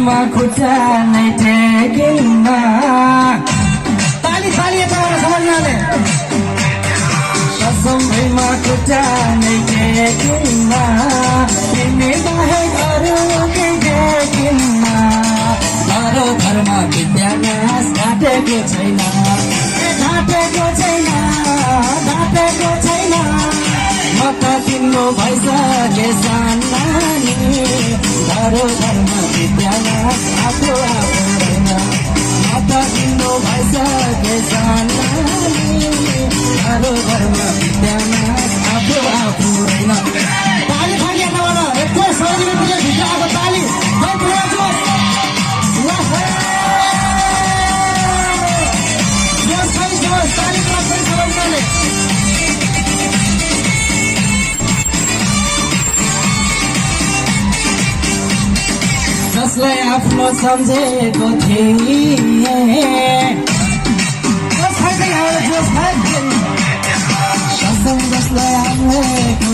भैमा खुट्टा नै टेकिन्न ताली ताली यताबाट समझनाले कसम भैमा खुट्टा नै टेकिन्न तिमी बाहेक अरू केही टेकिन्न घर घरमा विद्याभ्यास घाटेको छैन घाटेको छैन घाटेको छैन म त तिम्रो भइसके सानी घर घरमा विद्याभ्यास आफू आफूदैन म त तिम्रो भइसके सानी घर घरमा विद्याभ्यास आफू आफूदैन ताली खाली यताबाट यत्रो सजिलो पुग्यो भित्र आएको ताली जसलाई आफ्नो सम्झेको थिएँ कसम जसलाई आएको